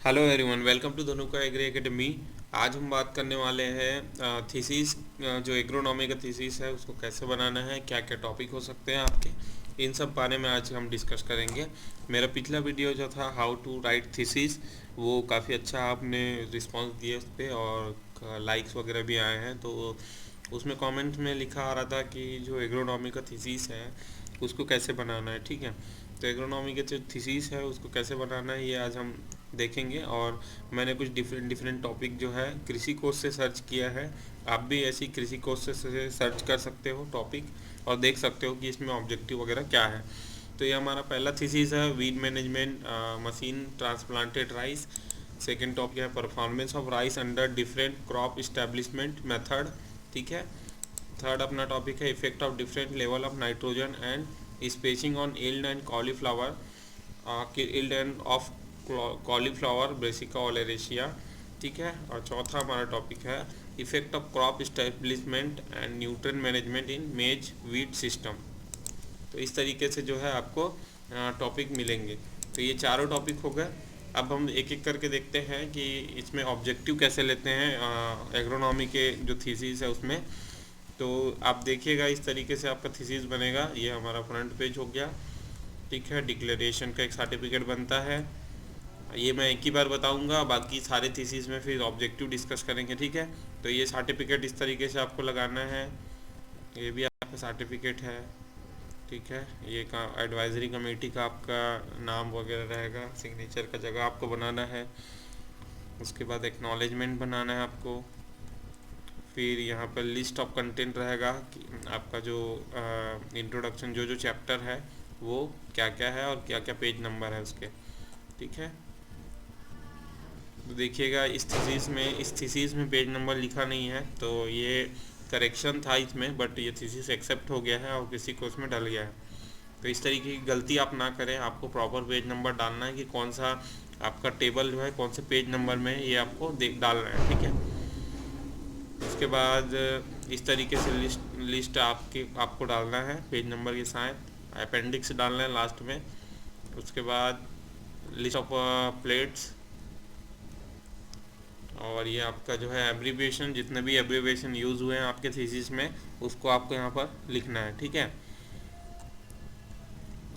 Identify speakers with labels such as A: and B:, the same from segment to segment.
A: Hello everyone, welcome to Dhanuka agri academy. आज हम बात करने वाले हैं थीसिस। जो एग्रोनॉमी का थीसिस है उसको कैसे बनाना है, क्या क्या टॉपिक हो सकते हैं आपके, इन सब बारे में आज हम डिस्कस करेंगे। मेरा पिछला वीडियो जो था हाउ टू राइट थीसिस, वो काफ़ी अच्छा आपने रिस्पांस दिए उस पर और लाइक्स वगैरह भी आए हैं। तो उसमें कमेंट में लिखा आ रहा था कि जो एग्रोनॉमी का थीसिस है उसको कैसे बनाना है। ठीक है, तो एग्रोनॉमी के जो थीसिस है उसको कैसे बनाना है ये आज हम देखेंगे। और मैंने कुछ डिफरेंट डिफरेंट टॉपिक जो है कृषि कोश से सर्च किया है। आप भी ऐसी कृषि कोश से सर्च कर सकते हो टॉपिक और देख सकते हो कि इसमें ऑब्जेक्टिव वगैरह क्या है। तो ये हमारा पहला थीसिस है, weed management machine transplanted rice. Second topic है performance of rice under different crop establishment method. ठीक है। थर्ड अपना टॉपिक है effect of different level of nitrogen and spacing on yield and cauliflower, yield and of cauliflower brassica oleracea. ठीक है। और चौथा हमारा टॉपिक है effect of crop establishment and nutrient management in maize wheat system. तो इस तरीके से जो है आपको टॉपिक मिलेंगे। तो ये चारों टॉपिक हो गए। अब हम एक एक करके देखते हैं कि इसमें ऑब्जेक्टिव कैसे लेते हैं एग्रोनॉमी के जो थीसिस है उसमें। तो आप देखिएगा इस तरीके से आपका थीसिस बनेगा। ये हमारा फ्रंट पेज हो गया। ठीक है, डिक्लेरेशन का एक सर्टिफिकेट बनता है। ये मैं एक ही बार बताऊंगा, बाकी सारे थीसिस में फिर ऑब्जेक्टिव डिस्कस करेंगे। ठीक है। तो ये सर्टिफिकेट इस तरीके से आपको लगाना है। ये भी आपका सर्टिफिकेट है। ठीक है। ये का एडवाइजरी कमेटी का आपका नाम वगैरह रहेगा, सिग्नेचर का जगह आपको बनाना है। उसके बाद एक्नॉलेजमेंट बनाना है आपको। फिर यहाँ पर लिस्ट ऑफ कंटेंट रहेगा कि आपका जो इंट्रोडक्शन जो जो चैप्टर है वो क्या क्या है और क्या क्या पेज नंबर है उसके। ठीक है। तो देखिएगा इस थीसिस में पेज नंबर लिखा नहीं है, तो ये करेक्शन था इसमें, बट ये थीसिस एक्सेप्ट हो गया है और किसी को उसमें डल गया है। तो इस तरीके की गलती आप ना करें। आपको प्रॉपर पेज नंबर डालना है कि कौन सा आपका टेबल जो है कौन से पेज नंबर में है, ये आपको देख डालना है। ठीक है। उसके बाद इस तरीके से लिस्ट आपको डालना है पेज नंबर के साथ, अपेंडिक्स डालना है लास्ट में। उसके बाद लिस्ट ऑफ प्लेट्स, और ये आपका जो है एब्रीविएशन, जितने भी एब्रीविएशन यूज़ हुए हैं आपके थीसिस में उसको आपको यहाँ पर लिखना है। ठीक है।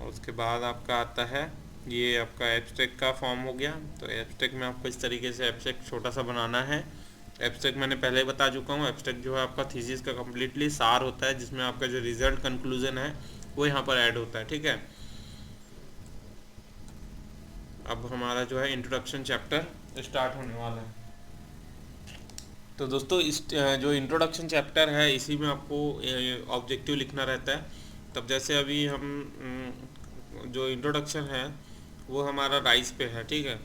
A: और उसके बाद आपका आता है ये आपका एब्स्ट्रैक्ट का फॉर्म हो गया। तो एब्स्ट्रैक्ट में आपको इस तरीके से एब्स्ट्रैक्ट छोटा सा बनाना है। एब्स्ट्रैक्ट मैंने पहले ही बता चुका हूँ। एब्स्ट्रैक्ट जो है आपका थीसिस का कम्प्लीटली सार होता है, जिसमें आपका जो रिजल्ट कंक्लूजन है वो यहाँ पर ऐड होता है। ठीक है। अब हमारा जो है इंट्रोडक्शन चैप्टर स्टार्ट होने वाला है। तो दोस्तों इस जो इंट्रोडक्शन चैप्टर है इसी में आपको ऑब्जेक्टिव लिखना रहता है। तब जैसे अभी हम जो इंट्रोडक्शन है वो हमारा राइस पे है। ठीक है।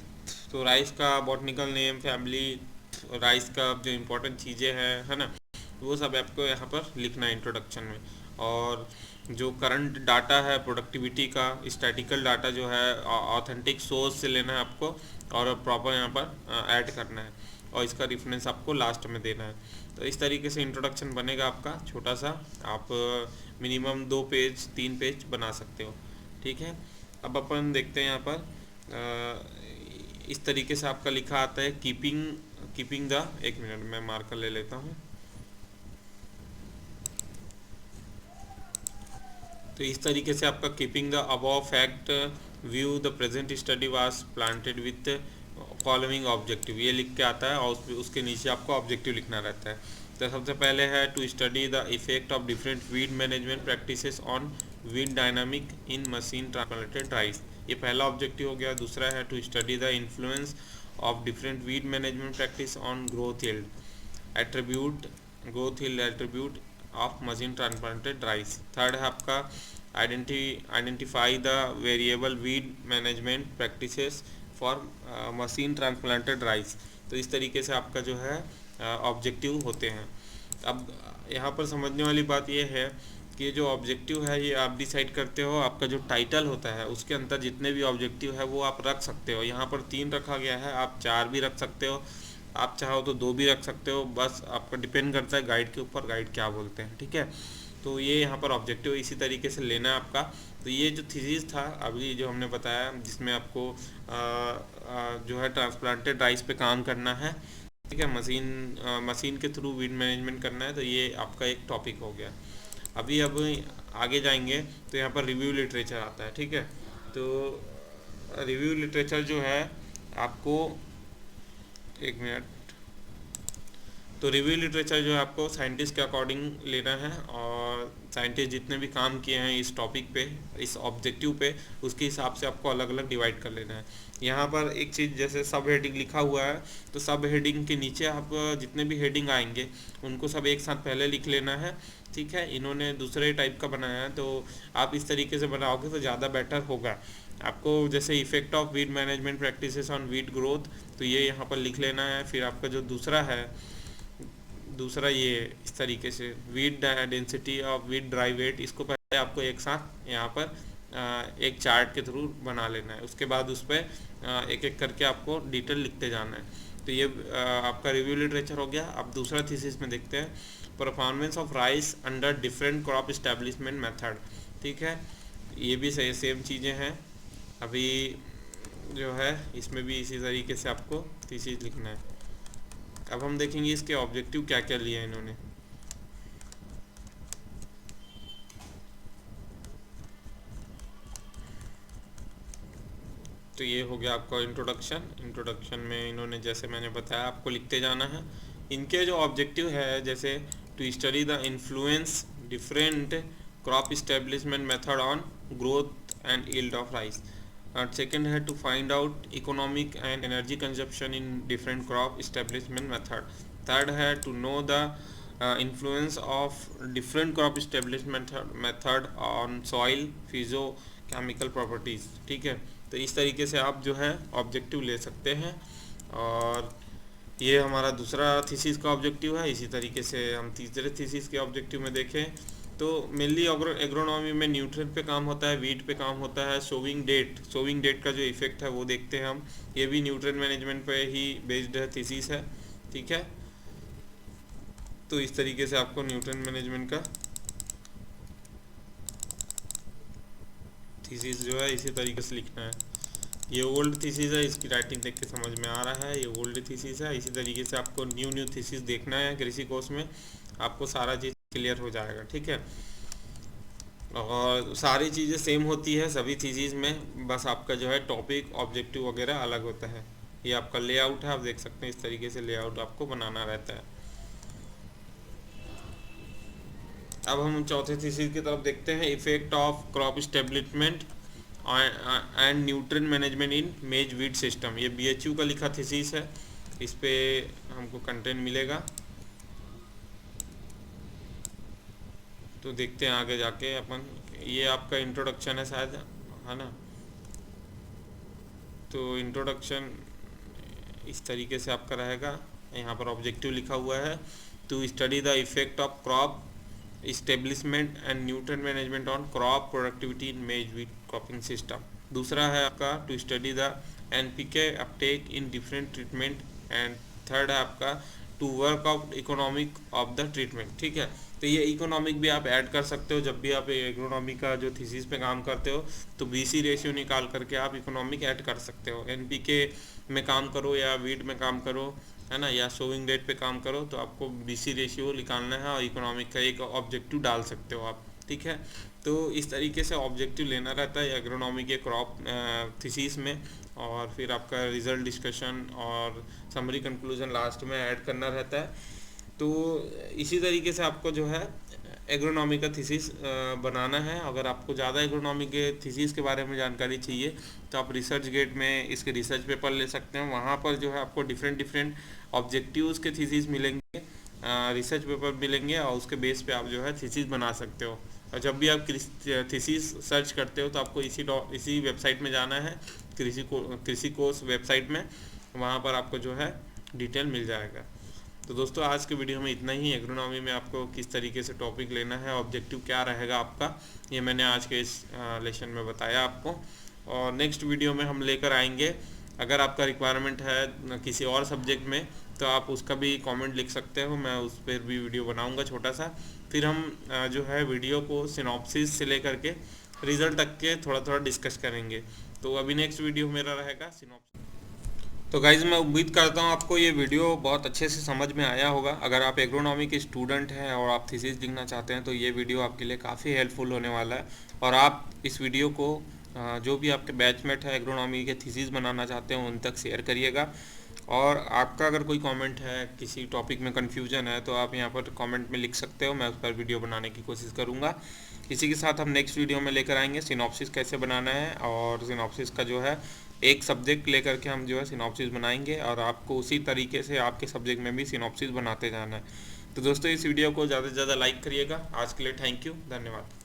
A: तो राइस का बॉटनिकल नेम, फैमिली, राइस का जो इम्पोर्टेंट चीज़ें हैं, है ना, वो सब आपको यहाँ पर लिखना है इंट्रोडक्शन में। और जो करंट डाटा है प्रोडक्टिविटी का, स्टैटिकल डाटा जो है ऑथेंटिक सोर्स से लेना है आपको और प्रॉपर यहाँ पर ऐड करना है, और इसका रेफरेंस आपको लास्ट में देना है। तो इस तरीके से इंट्रोडक्शन बनेगा आपका छोटा सा। आप मिनिमम 2 पेज 3 पेज बना सकते हो। ठीक है। अब अपन देखते हैं यहाँ पर इस तरीके से आपका लिखा आता है कीपिंग कीपिंग द, एक मिनट मैं मार्कर ले लेता हूँ। तो इस तरीके से आपका keeping the above fact view the present study was planted with following objective, ये लिख के आता है। और उसके नीचे आपको ऑब्जेक्टिव लिखना रहता है। तो सबसे पहले है to study the effect of different weed management practices on weed dynamic in machine transplanted rice, ये पहला ऑब्जेक्टिव हो गया। दूसरा है to study the influence of different weed management practice on attribute growth yield attribute of machine transplanted rice. Third है आपका identify the variable weed management practices for machine transplanted rice. तो इस तरीके से आपका जो है ऑब्जेक्टिव होते हैं। अब यहाँ पर समझने वाली बात यह है कि जो ऑब्जेक्टिव है ये आप डिसाइड करते हो। आपका जो टाइटल होता है उसके अंदर जितने भी ऑब्जेक्टिव है वो आप रख सकते हो। यहाँ पर 3 रखा गया है, आप 4 भी रख सकते हो, आप चाहो तो 2 भी रख सकते हो, बस आपका डिपेंड करता है गाइड के ऊपर, गाइड क्या बोलते हैं। ठीक है। तो ये यहाँ पर ऑब्जेक्टिव इसी तरीके से लेना है आपका। तो ये जो थीसिस था अभी जो हमने बताया, जिसमें आपको जो है ट्रांसप्लांटेड राइस पे काम करना है, ठीक है, मशीन के थ्रू वीड मैनेजमेंट करना है, तो ये आपका एक टॉपिक हो गया। अब आगे जाएंगे तो यहाँ पर रिव्यू लिटरेचर आता है, ठीक है। तो रिव्यू लिटरेचर जो है आपको, एक मिनट, तो रिव्यू लिटरेचर जो है आपको साइंटिस्ट के अकॉर्डिंग लेना है, और साइंटिस्ट जितने भी काम किए हैं इस टॉपिक पे, इस ऑब्जेक्टिव पे, उसके हिसाब से आपको अलग अलग डिवाइड कर लेना है। यहाँ पर एक चीज़, जैसे सब हेडिंग लिखा हुआ है, तो सब हेडिंग के नीचे आप जितने भी हेडिंग आएंगे उनको सब एक साथ पहले लिख लेना है, ठीक है। इन्होंने दूसरे टाइप का बनाया है, तो आप इस तरीके से बनाओगे तो ज़्यादा बेटर होगा आपको। जैसे effect of weed management practices on weed growth, तो ये यहाँ पर लिख लेना है। फिर आपका जो दूसरा ये इस तरीके से weed density of weed dry weight, इसको पहले आपको एक साथ यहाँ पर एक चार्ट के थ्रू बना लेना है। उसके बाद उस पर एक एक करके आपको डिटेल लिखते जाना है। तो ये आपका रिव्यू लिटरेचर हो गया। अब दूसरा थीसिस में देखते हैं, performance of rice under different crop establishment method, ठीक है। ये भी सेम चीज़ें हैं। अभी जो है इसमें भी इसी तरीके से आपको थीसिस लिखना है। अब हम देखेंगे इसके ऑब्जेक्टिव क्या क्या लिए हैं इन्होंने। तो ये हो गया आपका इंट्रोडक्शन में इन्होंने, जैसे मैंने बताया, आपको लिखते जाना है। इनके जो ऑब्जेक्टिव है, जैसे to study the influence different crop establishment method on growth and yield of rice. Second है to find out economic and energy consumption in different crop establishment method. Third है to know the influence of different crop establishment method on soil physio chemical properties, ठीक है। तो इस तरीके से आप जो है ऑब्जेक्टिव ले सकते हैं। और ये हमारा दूसरा थीसिस का ऑब्जेक्टिव है। इसी तरीके से हम तीसरे थीसिस के ऑब्जेक्टिव में देखें तो मेनली एग्रोनॉमी में न्यूट्रिएंट पे काम होता है, वीट पे काम होता है, सोविंग डेट का जो इफेक्ट है वो देखते हैं हम। ये भी न्यूट्रिएंट मैनेजमेंट पे ही बेस्ड है, थीसिस है, ठीक है। तो इस तरीके से आपको न्यूट्रिएंट मैनेजमेंट का थीसिस जो है इसी तरीके से लिखना है। ये ओल्ड थीसिस है, इसकी राइटिंग देख के समझ में आ रहा है, ये ओल्ड थीसिस है। इसी तरीके से आपको न्यू थीसिस देखना है कृषि कोर्स में, आपको सारा चीज़ क्लियर हो जाएगा, ठीक है। और सारी चीज़ें सेम होती है सभी थीसिस में, बस आपका जो है टॉपिक ऑब्जेक्टिव वगैरह अलग होता है। ये आपका लेआउट है, आप देख सकते हैं इस तरीके से लेआउट आपको बनाना रहता है। अब हम चौथे थीसिस की तरफ देखते हैं, effect of crop establishment and nutrient management in maize wheat system. ये BHU का लिखा थीसिस है, इस पे हमको कंटेंट मिलेगा, तो देखते हैं आगे जाके अपन। ये आपका इंट्रोडक्शन है शायद, है ना। तो इंट्रोडक्शन इस तरीके से आपका रहेगा। यहाँ पर ऑब्जेक्टिव लिखा हुआ है, to study the effect of crop establishment and nutrient management on crop productivity in maize wheat cropping system. दूसरा है आपका to study the NPK uptake in different treatment, and third है आपका to work out economic of the treatment, ठीक है। तो ये economic भी आप ऐड कर सकते हो, जब भी आप एग्रोनॉमी का जो थीसिस पे काम करते हो तो BC रेशियो निकाल करके आप इकोनॉमिक ऐड कर सकते हो। NPK में काम करो या वीट में काम करो, है ना, या सोविंग डेट पे काम करो, तो आपको BC रेशियो निकालना है और इकोनॉमिक का एक ऑब्जेक्टिव डाल सकते हो आप, ठीक है। तो इस तरीके से ऑब्जेक्टिव लेना रहता है एग्रोनॉमी के क्रॉप थीसिस में, और फिर आपका रिजल्ट डिस्कशन और समरी कंक्लूजन लास्ट में ऐड करना रहता है। तो इसी तरीके से आपको जो है एग्रोनॉमी का थीसिस बनाना है। अगर आपको ज़्यादा एग्रोनॉमी के थीसिस के बारे में जानकारी चाहिए तो आप रिसर्च गेट में इसके रिसर्च पेपर ले सकते हैं। वहाँ पर जो है आपको डिफरेंट ऑब्जेक्टिव्स के थीसिस मिलेंगे, रिसर्च पेपर मिलेंगे, और उसके बेस पे आप जो है थीसिस बना सकते हो। और जब भी आप थीसिस सर्च करते हो तो आपको इसी वेबसाइट में जाना है, कृषि कोर्स वेबसाइट में, वहाँ पर आपको जो है डिटेल मिल जाएगा। तो दोस्तों आज के वीडियो में इतना ही। एग्रोनॉमी में आपको किस तरीके से टॉपिक लेना है, ऑब्जेक्टिव क्या रहेगा आपका, ये मैंने आज के इस लेसन में बताया आपको। और नेक्स्ट वीडियो में हम लेकर आएंगे, अगर आपका रिक्वायरमेंट है किसी और सब्जेक्ट में तो आप उसका भी कमेंट लिख सकते हो, मैं उस पर भी वीडियो बनाऊंगा छोटा सा। फिर हम जो है वीडियो को सिनॉप्सिस से लेकर के रिजल्ट तक के थोड़ा थोड़ा डिस्कस करेंगे। तो अभी नेक्स्ट वीडियो मेरा रहेगा सिनॉप्सिस। तो गाइज़ मैं उम्मीद करता हूँ आपको ये वीडियो बहुत अच्छे से समझ में आया होगा। अगर आप एग्रोनॉमी के स्टूडेंट हैं और आप थीसिस लिखना चाहते हैं तो ये वीडियो आपके लिए काफ़ी हेल्पफुल होने वाला है। और आप इस वीडियो को जो भी आपके बैचमेट है एग्रोनॉमी के थीसिस बनाना चाहते हैं उन तक शेयर करिएगा। और आपका अगर कोई कमेंट है, किसी टॉपिक में कन्फ्यूजन है, तो आप यहाँ पर कमेंट में लिख सकते हो, मैं उस पर वीडियो बनाने की कोशिश करूँगा। इसी के साथ हम नेक्स्ट वीडियो में लेकर आएंगे सिनॉप्सिस कैसे बनाना है, और सिनॉप्सिस का जो है एक सब्जेक्ट लेकर के हम जो है सिनॉप्सिस बनाएंगे, और आपको उसी तरीके से आपके सब्जेक्ट में भी सिनॉप्सिस बनाते जाना है। तो दोस्तों इस वीडियो को ज़्यादा से ज़्यादा लाइक करिएगा। आज के लिए थैंक यू, धन्यवाद।